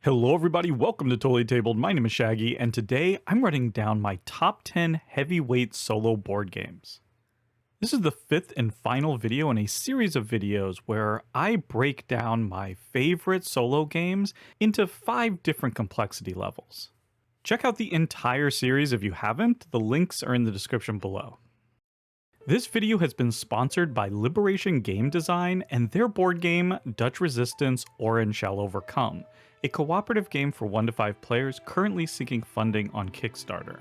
Hello everybody, welcome to Totally Tabled. My name is Shaggy, and today I'm writing down my top 10 heavyweight solo board games. This is the fifth and final video in a series of videos where I break down my favorite solo games into 5 different complexity levels. Check out the entire series if you haven't, the links are in the description below. This video has been sponsored by Liberation Game Design and their board game, Dutch Resistance Orin Shall Overcome, a cooperative game for 1 to 5 players currently seeking funding on Kickstarter.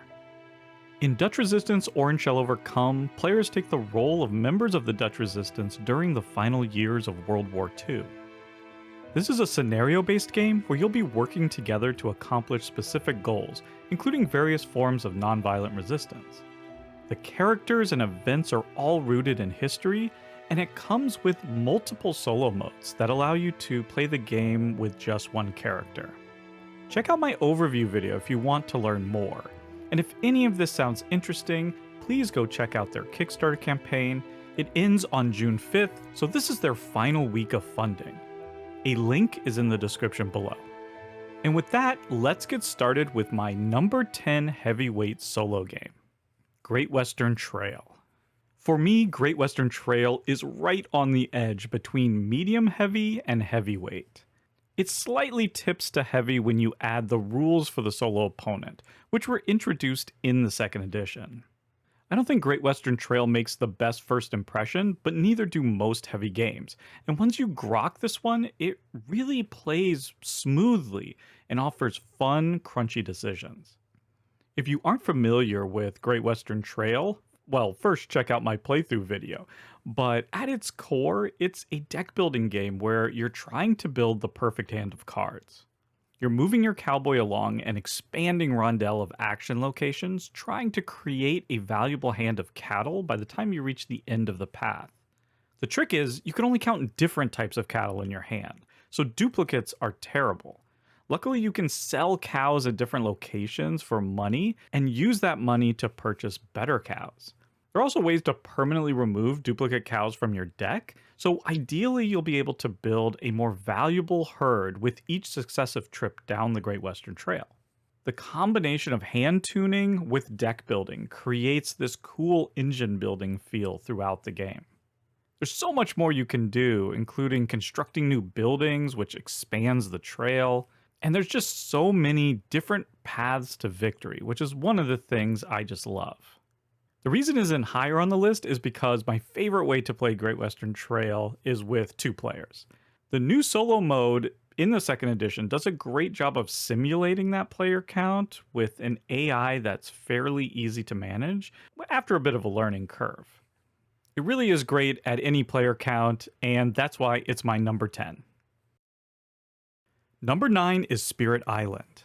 In Dutch Resistance Orin Shall Overcome, players take the role of members of the Dutch Resistance during the final years of World War II. This is a scenario-based game where you'll be working together to accomplish specific goals, including various forms of nonviolent resistance. The characters and events are all rooted in history, and it comes with multiple solo modes that allow you to play the game with just one character. Check out my overview video if you want to learn more, and if any of this sounds interesting, please go check out their Kickstarter campaign. It ends on June 5th, so this is their final week of funding. A link is in the description below. And with that, let's get started with my number 10 heavyweight solo game, Great Western Trail. For me, Great Western Trail is right on the edge between medium heavy and heavyweight. It slightly tips to heavy when you add the rules for the solo opponent, which were introduced in the second edition. I don't think Great Western Trail makes the best first impression, but neither do most heavy games. And once you grok this one, it really plays smoothly and offers fun, crunchy decisions. If you aren't familiar with Great Western Trail, well, first check out my playthrough video, but at its core, it's a deck building game where you're trying to build the perfect hand of cards. You're moving your cowboy along an expanding rondel of action locations, trying to create a valuable hand of cattle by the time you reach the end of the path. The trick is, you can only count different types of cattle in your hand, so duplicates are terrible. Luckily, you can sell cows at different locations for money and use that money to purchase better cows. There are also ways to permanently remove duplicate cows from your deck, so ideally you'll be able to build a more valuable herd with each successive trip down the Great Western Trail. The combination of hand tuning with deck building creates this cool engine building feel throughout the game. There's so much more you can do, including constructing new buildings, which expands the trail. And there's just so many different paths to victory, which is one of the things I just love. The reason it isn't higher on the list is because my favorite way to play Great Western Trail is with 2 players. The new solo mode in the second edition does a great job of simulating that player count with an AI that's fairly easy to manage after a bit of a learning curve. It really is great at any player count, and that's why it's my number 10. Number 9 is Spirit Island.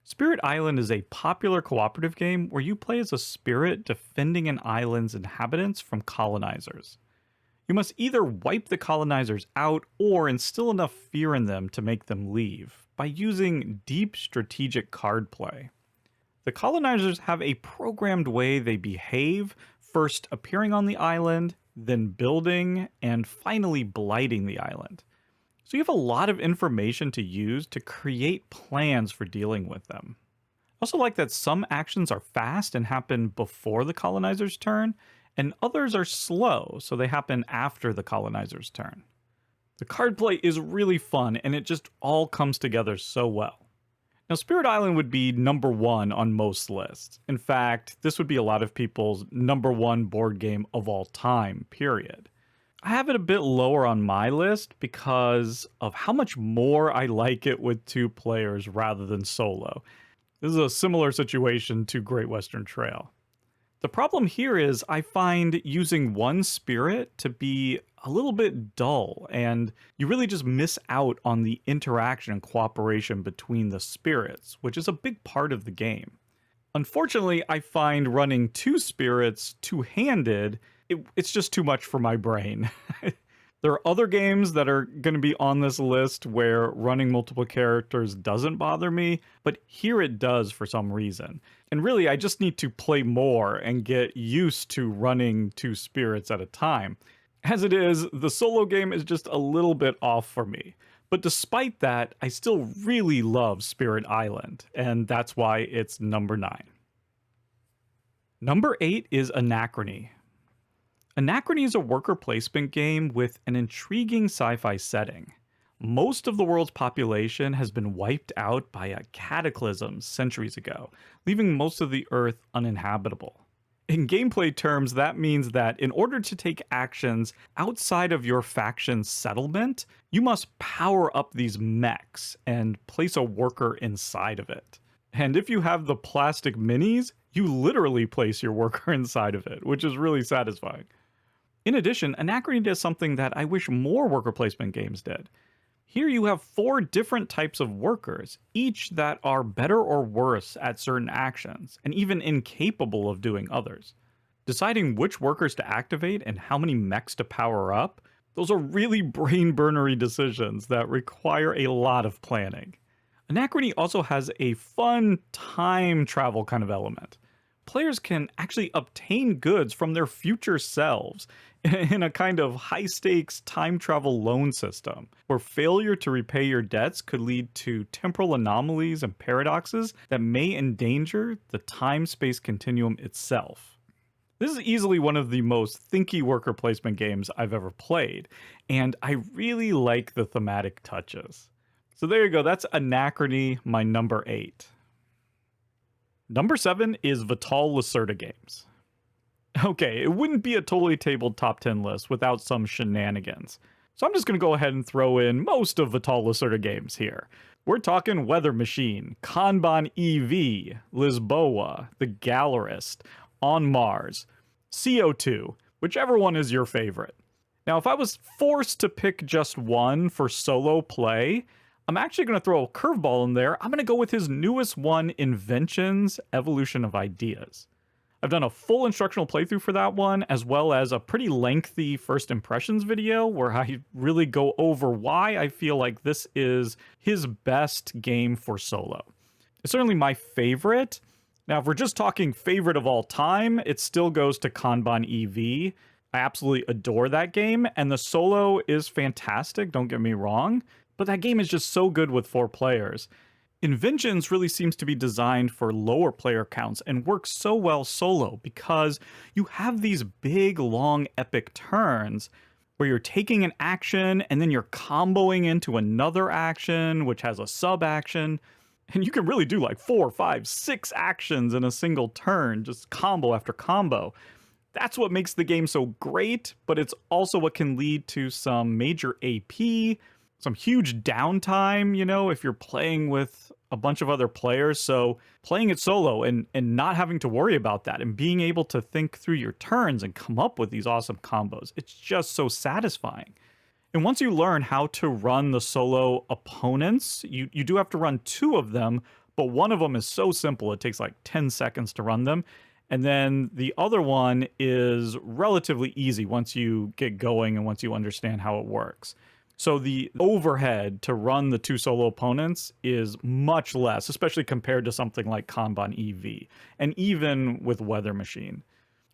Spirit Island is a popular cooperative game where you play as a spirit defending an island's inhabitants from colonizers. You must either wipe the colonizers out or instill enough fear in them to make them leave by using deep strategic card play. The colonizers have a programmed way they behave, first appearing on the island, then building, and finally blighting the island. So you have a lot of information to use to create plans for dealing with them. I also like that some actions are fast and happen before the colonizer's turn, and others are slow, so they happen after the colonizer's turn. The card play is really fun, and it just all comes together so well. Now, Spirit Island would be number 1 on most lists. In fact, this would be a lot of people's number 1 board game of all time, period. I have it a bit lower on my list because of how much more I like it with 2 players rather than solo. This is a similar situation to Great Western Trail. The problem here is I find using one spirit to be a little bit dull, and you really just miss out on the interaction and cooperation between the spirits, which is a big part of the game. Unfortunately, I find running 2 spirits two-handed, it's just too much for my brain. There are other games that are going to be on this list where running multiple characters doesn't bother me, but here it does for some reason. And really, I just need to play more and get used to running 2 spirits at a time. As it is, the solo game is just a little bit off for me. But despite that, I still really love Spirit Island, and that's why it's number 9. Number 8 is Anachrony. Anachrony is a worker placement game with an intriguing sci-fi setting. Most of the world's population has been wiped out by a cataclysm centuries ago, leaving most of the Earth uninhabitable. In gameplay terms, that means that in order to take actions outside of your faction's settlement, you must power up these mechs and place a worker inside of it. And if you have the plastic minis, you literally place your worker inside of it, which is really satisfying. In addition, Anachrony does something that I wish more worker placement games did. Here you have 4 different types of workers, each that are better or worse at certain actions, and even incapable of doing others. Deciding which workers to activate and how many mechs to power up, those are really brain-burnery decisions that require a lot of planning. Anachrony also has a fun time travel kind of element. Players can actually obtain goods from their future selves in a kind of high-stakes time travel loan system, where failure to repay your debts could lead to temporal anomalies and paradoxes that may endanger the time-space continuum itself. This is easily one of the most thinky worker placement games I've ever played, and I really like the thematic touches. So there you go, that's Anachrony, my number 8. Number 7 is Vital Lacerda games. Okay, it wouldn't be a totally tabled top 10 list without some shenanigans. So I'm just going to go ahead and throw in most of Vital Lacerda games here. We're talking Weather Machine, Kanban EV, Lisboa, The Gallerist, On Mars, CO2, whichever one is your favorite. Now, if I was forced to pick just one for solo play, I'm actually going to throw a curveball in there. I'm going to go with his newest one, Inventions, Evolution of Ideas. I've done a full instructional playthrough for that one, as well as a pretty lengthy first impressions video where I really go over why I feel like this is his best game for solo. It's certainly my favorite. Now, if we're just talking favorite of all time, it still goes to Kanban EV. I absolutely adore that game, and the solo is fantastic, don't get me wrong, but that game is just so good with 4 players. Inventions really seems to be designed for lower player counts and works so well solo because you have these big, long, epic turns where you're taking an action and then you're comboing into another action, which has a sub-action. And you can really do like 4, 5, 6 actions in a single turn, just combo after combo. That's what makes the game so great, but it's also what can lead to some major AP, some huge downtime, you know, if you're playing with a bunch of other players. So playing it solo and not having to worry about that and being able to think through your turns and come up with these awesome combos, it's just so satisfying. And once you learn how to run the solo opponents, you do have to run 2 of them, but one of them is so simple, it takes like 10 seconds to run them. And then the other one is relatively easy once you get going and once you understand how it works. So the overhead to run the 2 solo opponents is much less, especially compared to something like Kanban EV, and even with Weather Machine.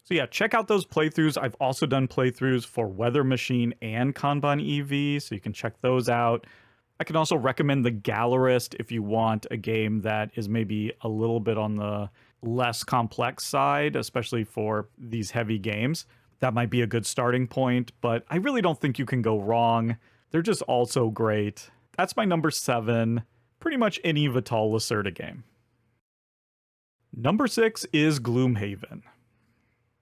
So yeah, check out those playthroughs. I've also done playthroughs for Weather Machine and Kanban EV, so you can check those out. I can also recommend The Gallerist if you want a game that is maybe a little bit on the less complex side, especially for these heavy games. That might be a good starting point, but I really don't think you can go wrong. They're just all so great. That's my number 7. Pretty much any Vital Lacerda game. Number 6 is Gloomhaven.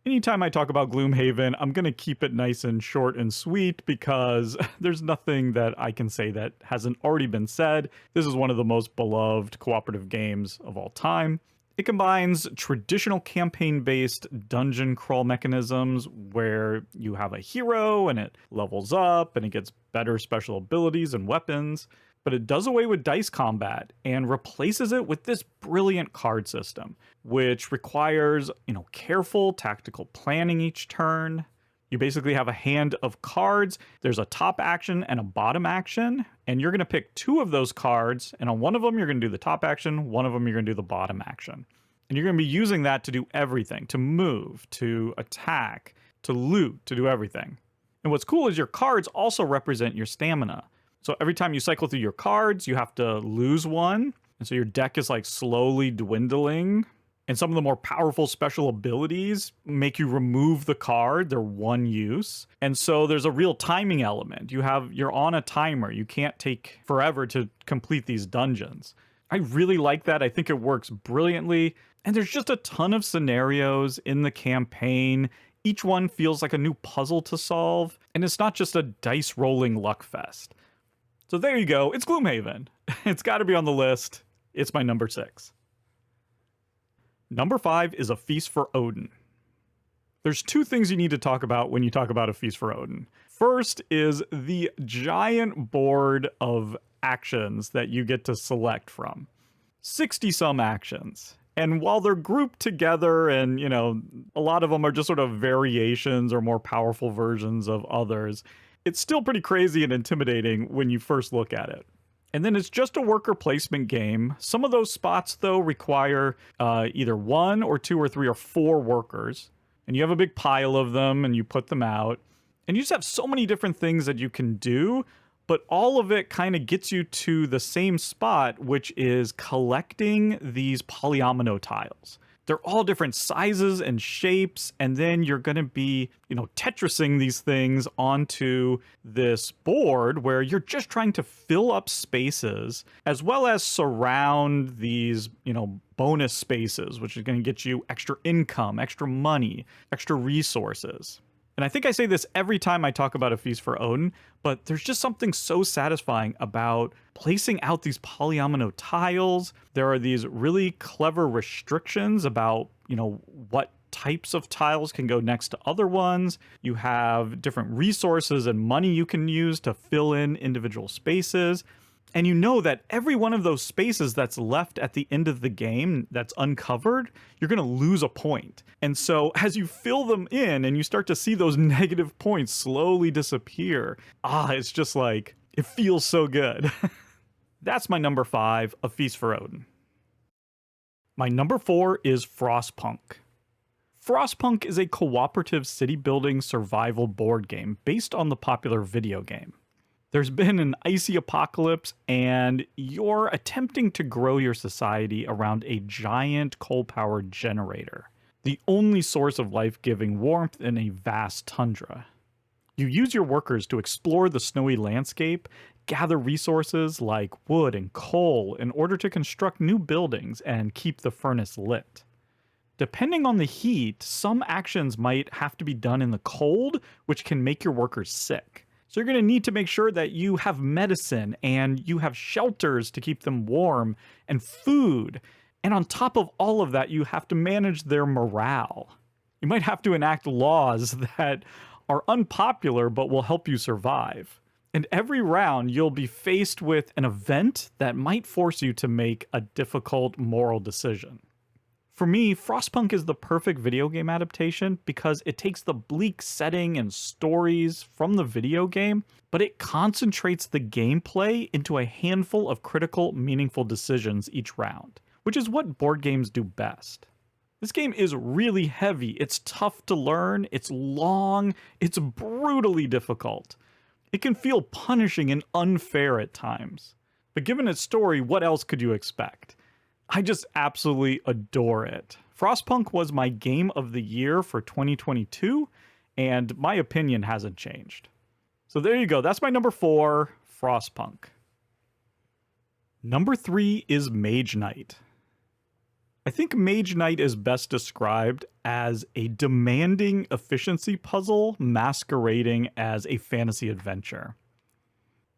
Anytime I talk about Gloomhaven, I'm going to keep it nice and short and sweet because there's nothing that I can say that hasn't already been said. This is one of the most beloved cooperative games of all time. It combines traditional campaign-based dungeon crawl mechanisms where you have a hero and it levels up and it gets better special abilities and weapons, but it does away with dice combat and replaces it with this brilliant card system, which requires, careful tactical planning each turn. You basically have a hand of cards. There's a top action and a bottom action, and you're going to pick 2 of those cards, and on one of them you're going to do the top action, one of them you're going to do the bottom action. And you're going to be using that to do everything, to move, to attack, to loot, to do everything. And what's cool is your cards also represent your stamina. So every time you cycle through your cards, you have to lose one. And so your deck is like slowly dwindling. And some of the more powerful special abilities make you remove the card. They're one use. And so there's a real timing element. You're on a timer. You can't take forever to complete these dungeons. I really like that. I think it works brilliantly. And there's just a ton of scenarios in the campaign. Each one feels like a new puzzle to solve. And it's not just a dice rolling luck fest. So there you go. It's Gloomhaven. It's got to be on the list. It's my number 6. Number 5 is A Feast for Odin. There's 2 things you need to talk about when you talk about A Feast for Odin. First is the giant board of actions that you get to select from. 60-some actions. And while they're grouped together and, a lot of them are just sort of variations or more powerful versions of others, it's still pretty crazy and intimidating when you first look at it. And then it's just a worker placement game. Some of those spots, though, require either 1 or 2 or 3 or 4 workers. And you have a big pile of them and you put them out. And you just have so many different things that you can do. But all of it kind of gets you to the same spot, which is collecting these polyomino tiles. They're all different sizes and shapes, and then you're going to be, Tetrising these things onto this board where you're just trying to fill up spaces as well as surround these, bonus spaces, which is going to get you extra income, extra money, extra resources. And I think I say this every time I talk about A Feast for Odin, but there's just something so satisfying about placing out these polyomino tiles. There are these really clever restrictions about, what types of tiles can go next to other ones. You have different resources and money you can use to fill in individual spaces. And you know that every one of those spaces that's left at the end of the game that's uncovered, you're going to lose a point. And so as you fill them in and you start to see those negative points slowly disappear, it's just like, it feels so good. That's my number 5, A Feast for Odin. My number 4 is Frostpunk. Frostpunk is a cooperative city-building survival board game based on the popular video game. There's been an icy apocalypse, and you're attempting to grow your society around a giant coal-powered generator, the only source of life-giving warmth in a vast tundra. You use your workers to explore the snowy landscape, gather resources like wood and coal in order to construct new buildings and keep the furnace lit. Depending on the heat, some actions might have to be done in the cold, which can make your workers sick. So you're going to need to make sure that you have medicine and you have shelters to keep them warm and food. And on top of all of that, you have to manage their morale. You might have to enact laws that are unpopular but will help you survive. And every round, you'll be faced with an event that might force you to make a difficult moral decision. For me, Frostpunk is the perfect video game adaptation because it takes the bleak setting and stories from the video game, but it concentrates the gameplay into a handful of critical, meaningful decisions each round, which is what board games do best. This game is really heavy, it's tough to learn, it's long, it's brutally difficult. It can feel punishing and unfair at times. But given its story, what else could you expect? I just absolutely adore it. Frostpunk was my game of the year for 2022, and my opinion hasn't changed. So there you go. That's my number 4, Frostpunk. Number 3 is Mage Knight. I think Mage Knight is best described as a demanding efficiency puzzle masquerading as a fantasy adventure.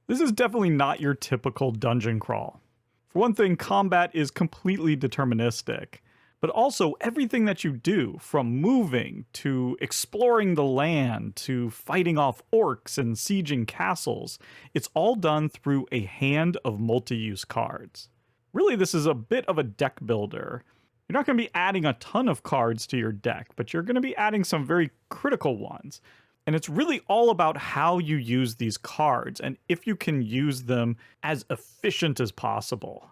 This is definitely not your typical dungeon crawl. For one thing, combat is completely deterministic, but also everything that you do, from moving to exploring the land to fighting off orcs and sieging castles, it's all done through a hand of multi-use cards. Really, this is a bit of a deck builder. You're not going to be adding a ton of cards to your deck, but you're going to be adding some very critical ones. And it's really all about how you use these cards and if you can use them as efficient as possible.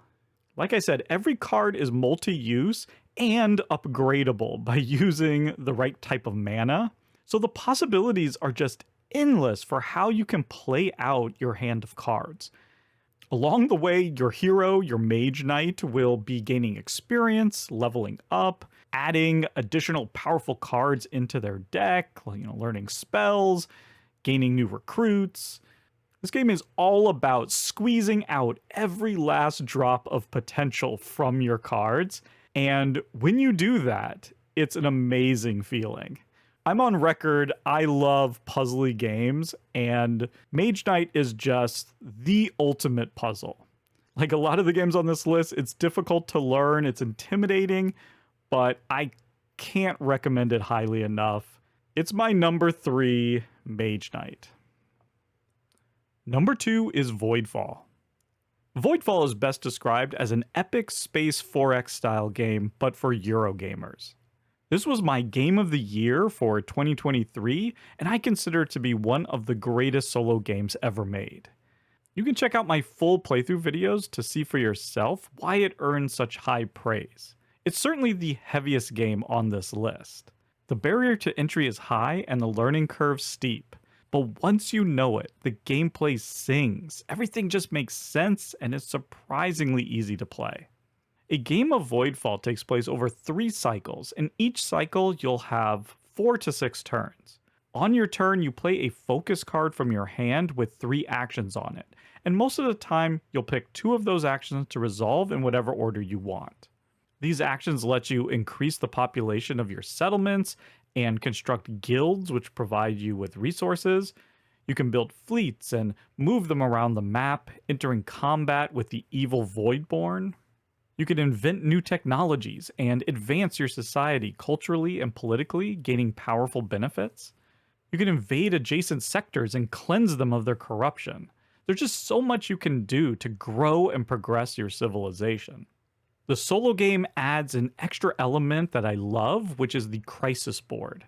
Like I said, every card is multi-use and upgradable by using the right type of mana. So the possibilities are just endless for how you can play out your hand of cards. Along the way, your hero, your Mage Knight, will be gaining experience, leveling up, adding additional powerful cards into their deck, learning spells, gaining new recruits. This game is all about squeezing out every last drop of potential from your cards, and when you do that, it's an amazing feeling. I'm on record, I love puzzly games, and Mage Knight is just the ultimate puzzle. Like a lot of the games on this list, it's difficult to learn, it's intimidating, but I can't recommend it highly enough. It's my number 3 Mage Knight. Number 2 is Voidfall. Voidfall is best described as an epic space 4X style game, but for Eurogamers. This was my game of the year for 2023, and I consider it to be one of the greatest solo games ever made. You can check out my full playthrough videos to see for yourself why it earned such high praise. It's certainly the heaviest game on this list. The barrier to entry is high and the learning curve steep. But once you know it, the gameplay sings. Everything just makes sense and is surprisingly easy to play. A game of Voidfall takes place over 3 cycles, and each cycle you'll have 4 to 6 turns. On your turn, you play a focus card from your hand with 3 actions on it, and most of the time you'll pick 2 of those actions to resolve in whatever order you want. These actions let you increase the population of your settlements and construct guilds which provide you with resources. You can build fleets and move them around the map, entering combat with the evil Voidborn. You can invent new technologies and advance your society culturally and politically, gaining powerful benefits. You can invade adjacent sectors and cleanse them of their corruption. There's just so much you can do to grow and progress your civilization. The solo game adds an extra element that I love, which is the crisis board.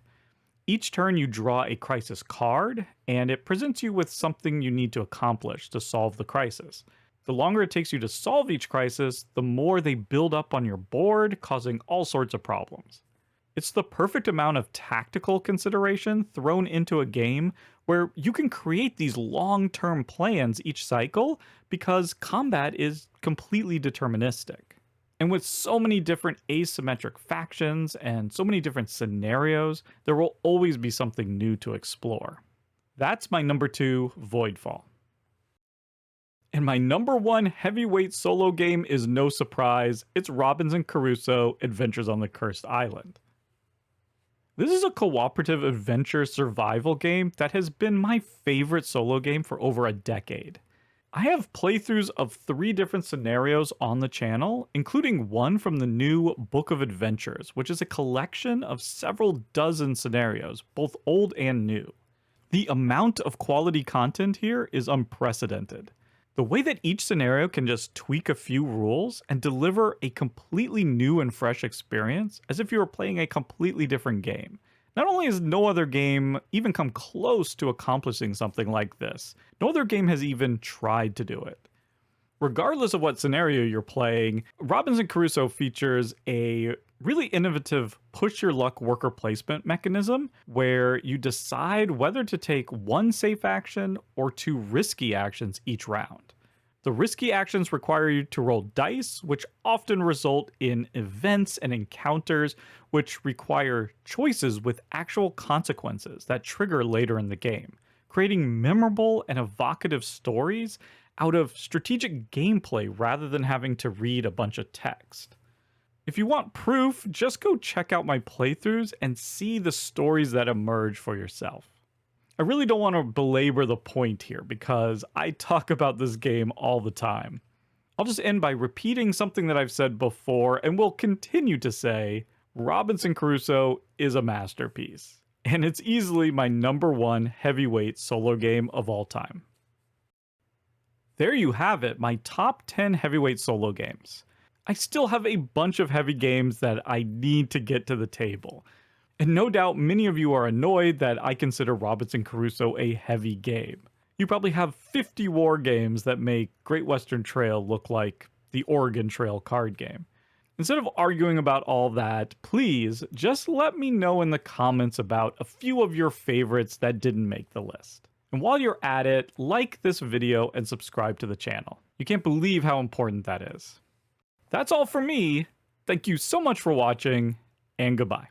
Each turn you draw a crisis card, and it presents you with something you need to accomplish to solve the crisis. The longer it takes you to solve each crisis, the more they build up on your board, causing all sorts of problems. It's the perfect amount of tactical consideration thrown into a game where you can create these long-term plans each cycle because combat is completely deterministic. And with so many different asymmetric factions and so many different scenarios, there will always be something new to explore. That's my number 2, Voidfall. And my number 1 heavyweight solo game is no surprise, it's Robinson Crusoe Adventures on the Cursed Island. This is a cooperative adventure survival game that has been my favorite solo game for over a decade. I have playthroughs of 3 different scenarios on the channel, including one from the new Book of Adventures, which is a collection of several dozen scenarios, both old and new. The amount of quality content here is unprecedented. The way that each scenario can just tweak a few rules and deliver a completely new and fresh experience, as if you were playing a completely different game. Not only has no other game even come close to accomplishing something like this, no other game has even tried to do it. Regardless of what scenario you're playing, Robinson Crusoe features a really innovative push your luck worker placement mechanism where you decide whether to take 1 safe action or 2 risky actions each round. The risky actions require you to roll dice, which often result in events and encounters which require choices with actual consequences that trigger later in the game, creating memorable and evocative stories out of strategic gameplay rather than having to read a bunch of text. If you want proof, just go check out my playthroughs and see the stories that emerge for yourself. I really don't want to belabor the point here because I talk about this game all the time. I'll just end by repeating something that I've said before and will continue to say, Robinson Crusoe is a masterpiece. And it's easily my number 1 heavyweight solo game of all time. There you have it, my top 10 heavyweight solo games. I still have a bunch of heavy games that I need to get to the table. And no doubt many of you are annoyed that I consider Robinson Crusoe a heavy game. You probably have 50 war games that make Great Western Trail look like the Oregon Trail card game. Instead of arguing about all that, please just let me know in the comments about a few of your favorites that didn't make the list. And while you're at it, like this video and subscribe to the channel. You can't believe how important that is. That's all for me. Thank you so much for watching, and goodbye.